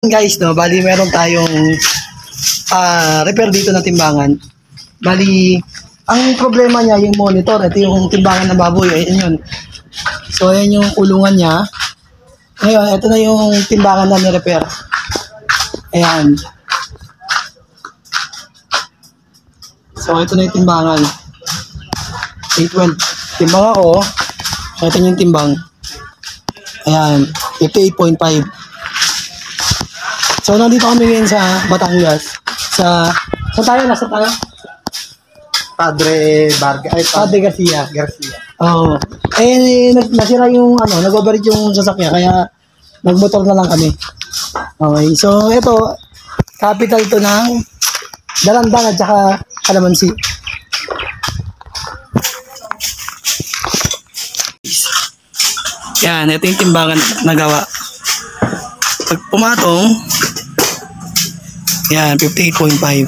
Guys, no, bali meron tayong repair dito na timbangan. Bali, ang problema niya yung monitor. Ito yung timbangan ng baboy. Ayan yun. So, ayan yung kulungan niya. Ngayon, ito na yung timbangan na ni-repair. Ayan. So, ito na yung timbangan. 812. Timbang ako. Ito yung timbang. Ayan. 58.5. So, nandito kami ngayon sa Batangas. Saan tayo? Nasa tayo? Padre Garcia. Garcia. Oo. Nasira yung, nag-overheat yung sasakyan, kaya nagmotor na lang kami. Okay, so ito, capital to ng Dalandan at saka Calamansi. Yan, ito yung timbangan na gawa. Pag pumatong, yan, 58.5.